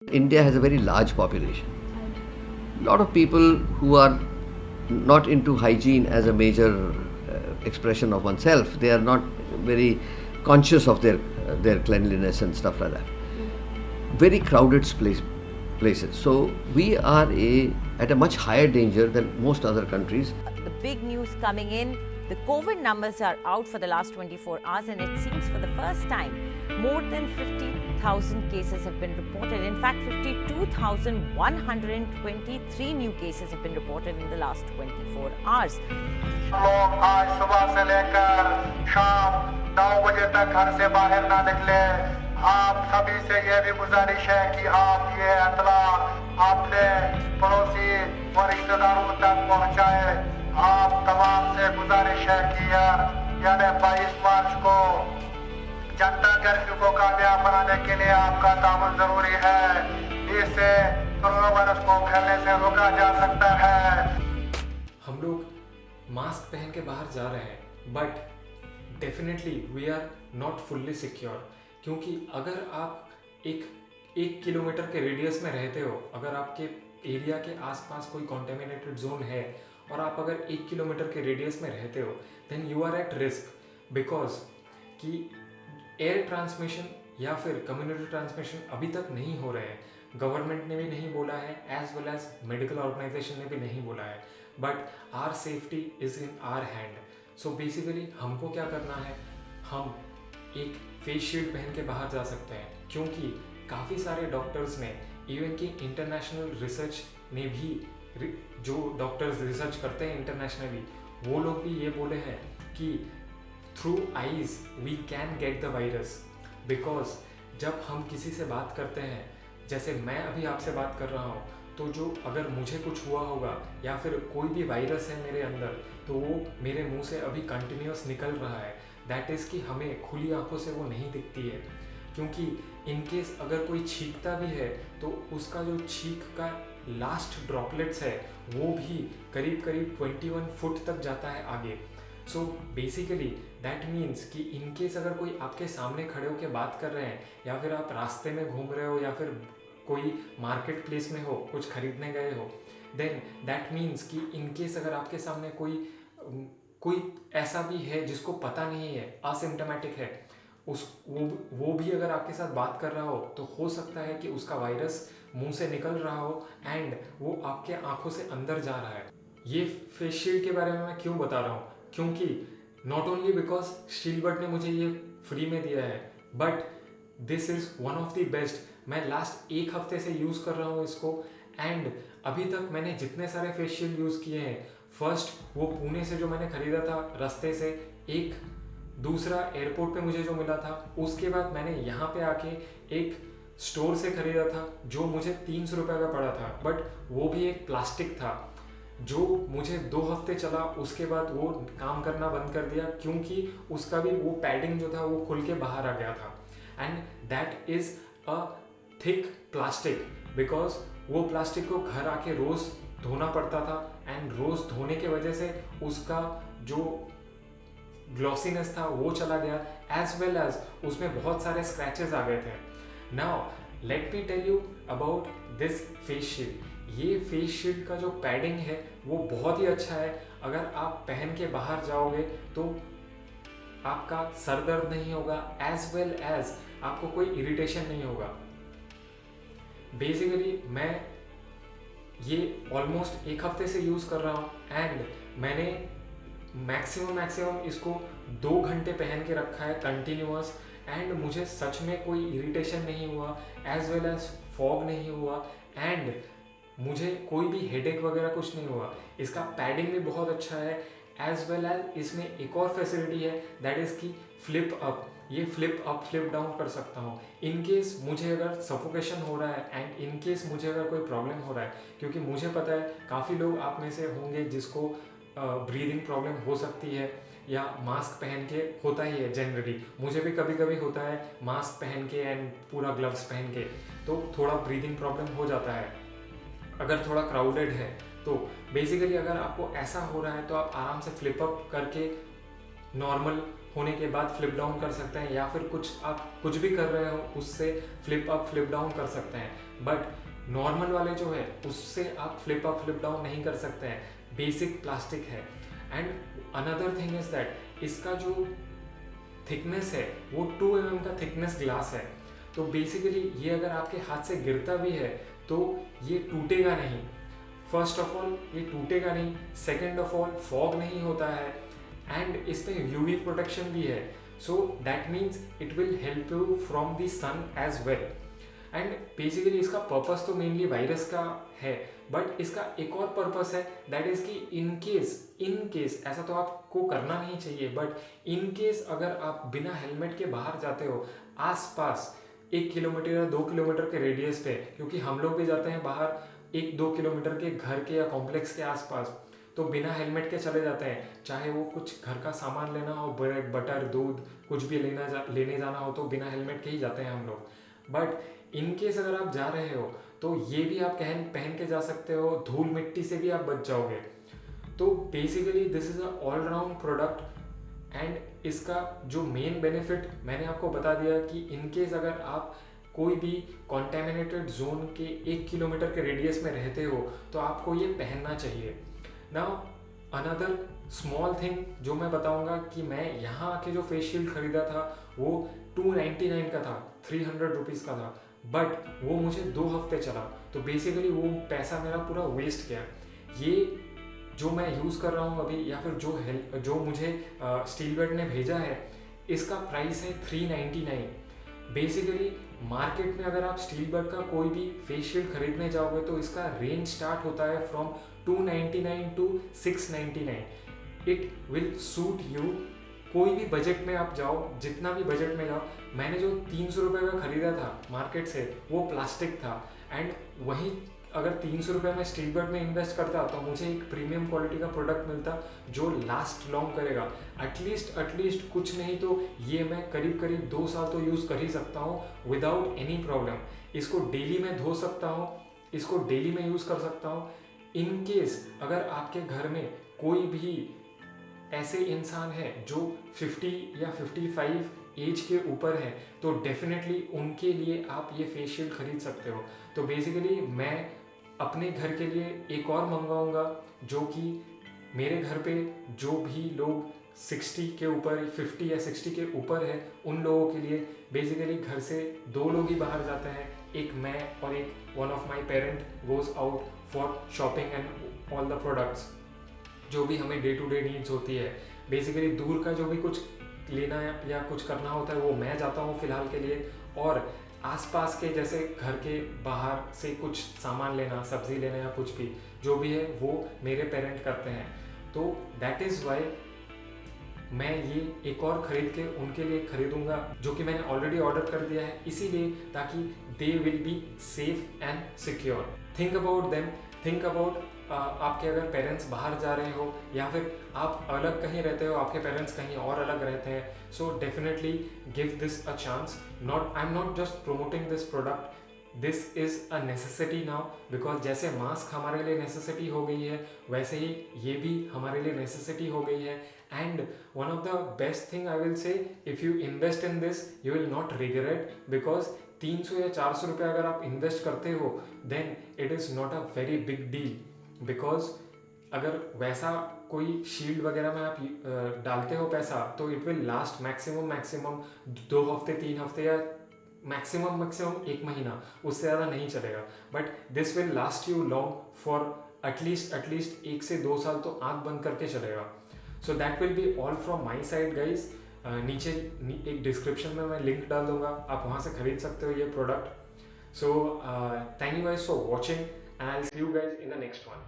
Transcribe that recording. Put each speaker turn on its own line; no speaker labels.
India has a very large population. A lot of people who are not into hygiene as a major expression of oneself, they are not very conscious of their cleanliness and stuff like that. Very crowded places. So we are at a much higher danger than most other countries.
The big news coming in, the COVID numbers are out for the last 24 hours, and it seems for the first time more than 50,000 cases have been reported. In fact, 52,123 new cases have been reported in the last 24 hours.
लोग आज सुबह से लेकर शाम 9 बजे तक घर से बाहर ना निकले। आप सभी से ये भी गुजारिश है कि आप ये इत्तला अपने पड़ोसी व रिश्तेदारों तक पहुंचाए। आप तमाम से गुजारिश है कि यानी 22 मार्च को जनता कर्फ्यू को कामयाब बनाने के लिए आपका ताउन जरूरी है। इससे कोरोना वायरस को फैलने से रोका जा सकता है।
हम लोग मास्क पहन के बाहर जा रहे हैं, but definitely we are not fully secure, क्योंकि अगर आप एक किलोमीटर के रेडियस में रहते हो, अगर आपके एरिया के आसपास कोई कॉन्टेमिनेटेड जोन है और आप अगर 1 किलोमीटर के रेडियस में रहते हो, then you are at risk, because कि एयर ट्रांसमिशन या फिर कम्युनिटी ट्रांसमिशन अभी तक नहीं हो रहे हैं। गवर्नमेंट ने भी नहीं बोला है, as well as medical organization ने भी नहीं बोला है, but our safety is in our hand. So basically हमको क्या करना है, हम एक फेस शील्ड पहन के बाहर जा सकते हैं, क्योंकि काफ़ी सारे डॉक्टर्स ने, इवन कि इंटरनेशनल रिसर्च ने भी, जो डॉक्टर्स रिसर्च करते हैं इंटरनेशनली, वो लोग भी ये बोले हैं कि through eyes we can get the virus. Because जब हम किसी से बात करते हैं, जैसे मैं अभी आपसे बात कर रहा हूँ, तो जो अगर मुझे कुछ हुआ होगा या फिर कोई भी वायरस है मेरे अंदर, तो वो मेरे मुंह से अभी कंटिन्यूस निकल रहा है। दैट इज़ कि हमें खुली आंखों से वो नहीं दिखती है, क्योंकि इनकेस अगर कोई छींकता भी है तो उसका जो छींक का लास्ट ड्रॉपलेट्स है वो भी करीब करीब 21 फुट तक जाता है आगे। सो बेसिकली दैट मीन्स कि इनकेस अगर कोई आपके सामने खड़े होकर बात कर रहे हैं, या फिर आप रास्ते में घूम रहे हो, या फिर कोई मार्केट प्लेस में हो, कुछ खरीदने गए हो, देन दैट मीन्स कि इनकेस अगर आपके सामने कोई ऐसा भी है जिसको पता नहीं है, असिम्प्टोमेटिक है, वो भी अगर आपके साथ बात कर रहा हो, तो हो सकता है कि उसका वायरस मुंह से निकल रहा हो एंड वो आपके आंखों से अंदर जा रहा है। ये फेस शील्ड के बारे में मैं क्यों बता रहा हूँ, क्योंकि नॉट ओनली बिकॉज शील्ड ने मुझे ये फ्री में दिया है, but this is one of the best. मैं लास्ट 1 हफ्ते से यूज़ कर रहा हूँ इसको, एंड अभी तक मैंने जितने सारे फेस शील्ड यूज़ किए हैं, फर्स्ट वो पुणे से जो मैंने ख़रीदा था रास्ते से, एक दूसरा एयरपोर्ट पे मुझे जो मिला था, उसके बाद मैंने यहाँ पे आके एक स्टोर से ख़रीदा था जो मुझे 300 रुपये का पड़ा था, बट वो भी एक प्लास्टिक था जो मुझे 2 हफ्ते चला। उसके बाद वो काम करना बंद कर दिया, क्योंकि उसका भी वो पैडिंग जो था वो खुल के बाहर आ गया था, and that is a thick plastic, because वो प्लास्टिक को घर आके रोज़ धोना पड़ता था, एंड रोज़ धोने के वजह से उसका जो ग्लॉसीनेस था वो चला गया, एज वेल एज उसमें बहुत सारे स्क्रैचेस आ गए थे। Now let me tell you about this face shield. ये फेस शील्ड का जो पैडिंग है वो बहुत ही अच्छा है। अगर आप पहन के बाहर जाओगे तो आपका सर दर्द नहीं होगा, एज वेल एज आपको कोई इरिटेशन नहीं होगा। बेसिकली मैं ये ऑलमोस्ट 1 हफ्ते से यूज़ कर रहा हूँ, एंड मैंने मैक्सिमम इसको 2 घंटे पहन के रखा है कंटिन्यूअस, एंड मुझे सच में कोई इरिटेशन नहीं हुआ, एज वेल एज फॉग नहीं हुआ, एंड मुझे कोई भी हेडेक वगैरह कुछ नहीं हुआ। इसका पैडिंग भी बहुत अच्छा है, एज वेल एज इसमें एक और फैसिलिटी है, दैट इज़ कि फ्लिप अप। ये फ्लिप अप फ्लिप डाउन कर सकता हूँ इन केस मुझे अगर सफोकेशन हो रहा है, एंड इन केस मुझे अगर कोई प्रॉब्लम हो रहा है, क्योंकि मुझे पता है काफ़ी लोग आप में से होंगे जिसको ब्रीदिंग प्रॉब्लम हो सकती है, या मास्क पहन के होता ही है जनरली। मुझे भी कभी कभी होता है मास्क पहन के एंड पूरा ग्लव्स पहन के, तो थोड़ा ब्रीदिंग प्रॉब्लम हो जाता है अगर थोड़ा क्राउडेड है। तो बेसिकली अगर आपको ऐसा हो रहा है तो आप आराम से फ्लिप अप करके नॉर्मल होने के बाद फ्लिप डाउन कर सकते हैं, या फिर आप कुछ भी कर रहे हो उससे फ्लिप अप फ्लिप डाउन कर सकते हैं, बट नॉर्मल वाले जो है उससे आप फ्लिप अप फ्लिप डाउन नहीं कर सकते हैं, बेसिक प्लास्टिक है। And another thing is that इसका जो थिकनेस है वो 2 mm का थिकनेस ग्लास है, तो बेसिकली ये अगर आपके हाथ से गिरता भी है तो ये टूटेगा नहीं। फर्स्ट ऑफ ऑल ये टूटेगा नहीं, सेकेंड ऑफ ऑल फॉग नहीं होता है, एंड इसमें यूवी प्रोटेक्शन भी है, so that means it will help you from the sun as well. And basically इसका पर्पस तो मेनली वायरस का है, बट इसका एक और पर्पस है, दैट इज कि इन केस ऐसा तो आपको करना नहीं चाहिए, बट इन केस अगर आप बिना हेलमेट के बाहर जाते हो आसपास 1 किलोमीटर या 2 किलोमीटर के रेडियस पे, क्योंकि हम लोग भी जाते हैं बाहर 1-2 किलोमीटर के घर के या कॉम्प्लेक्स के आसपास, तो बिना हेलमेट के चले जाते हैं, चाहे वो कुछ घर का सामान लेना हो, ब्रेड बटर दूध कुछ भी लेने जाना हो तो बिना हेलमेट के ही जाते हैं हम लोग। बट इन केस अगर आप जा रहे हो तो ये भी आप पहन के जा सकते हो, धूल मिट्टी से भी आप बच जाओगे। तो basically this is a all round product, and इसका जो मेन बेनिफिट मैंने आपको बता दिया कि इन केस अगर आप कोई भी कॉन्टेमिनेटेड जोन के 1 किलोमीटर के रेडियस में रहते हो तो आपको ये पहनना चाहिए। नाउ अनदर स्मॉल थिंग जो मैं बताऊंगा कि मैं यहाँ आके जो फेस शील्ड खरीदा था वो 299 का था, 300 रुपीज़ का था, बट वो मुझे 2 हफ्ते चला, तो बेसिकली वो पैसा मेरा पूरा वेस्ट गया। ये जो मैं यूज़ कर रहा हूँ अभी, या फिर जो मुझे स्टील बेड ने भेजा है, इसका प्राइस है 399। बेसिकली मार्केट में अगर आप स्टील बेड का कोई भी फेस शील्ड खरीदने जाओगे तो इसका रेंज स्टार्ट होता है from 299 to 699। It will suit you, कोई भी बजट में आप जाओ, जितना भी बजट में जाओ। मैंने जो 300 रुपये का खरीदा था मार्केट से वो प्लास्टिक था, एंड वहीं अगर 300 रुपये में स्टील बेड में इन्वेस्ट करता तो मुझे एक प्रीमियम क्वालिटी का प्रोडक्ट मिलता जो लास्ट लॉन्ग करेगा। एटलीस्ट कुछ नहीं तो ये मैं करीब 2 साल तो यूज़ कर ही सकता हूँ विदाउट एनी प्रॉब्लम। इसको डेली में धो सकता हूँ, इसको डेली में यूज़ कर सकता हूँ। इन केस अगर आपके घर में कोई भी ऐसे इंसान है जो 50 या 55 एज के ऊपर है तो डेफिनेटली उनके लिए आप ये फेस शील्ड खरीद सकते हो। तो बेसिकली मैं अपने घर के लिए एक और मंगवाऊंगा जो कि मेरे घर पे जो भी लोग 60 के ऊपर, 50 या 60 के ऊपर है, उन लोगों के लिए। बेसिकली घर से 2 लोग ही बाहर जाते हैं, एक मैं और एक one of my parent goes out for shopping and all the products जो भी हमें डे टू डे नीड्स होती है। बेसिकली दूर का जो भी कुछ लेना या कुछ करना होता है वो मैं जाता हूँ फ़िलहाल के लिए, और आसपास के जैसे घर के बाहर से कुछ सामान लेना, सब्ज़ी लेना या कुछ भी जो भी है वो मेरे पेरेंट करते हैं। तो दैट इज़ वाई मैं ये एक और ख़रीद के उनके लिए ख़रीदूँगा, जो कि मैंने ऑलरेडी ऑर्डर कर दिया है, इसीलिए ताकि they will be safe and secure. Think about them, think about आपके अगर पेरेंट्स बाहर जा रहे हो या फिर आप अलग कहीं रहते हो, आपके पेरेंट्स कहीं और अलग रहते हैं, so definitely give this a chance. I am not just promoting this product, this is a necessity now, because जैसे मास्क हमारे लिए नेसेसिटी हो गई है वैसे ही ये भी हमारे लिए नेसेसिटी हो गई है। And one of the best thing I will say, if you invest in this you will not regret, because 300 या 400 रुपये अगर आप इन्वेस्ट करते हो then it is not a very big deal, because अगर वैसा कोई शील्ड वगैरह में आप डालते हो पैसा तो इट विल लास्ट मैक्सिमम 2 हफ्ते 3 हफ्ते या मैक्सिमम 1 महीना, उससे ज़्यादा नहीं चलेगा। But this will last you long for at least 1 से 2 साल तो आँख बंद करके चलेगा। So that will be all from my side guys. नीचे एक डिस्क्रिप्शन में मैं लिंक डाल दूंगा, आप वहाँ से खरीद सकते हो ये product. So thank you guys for watching and I'll see you guys in the next one.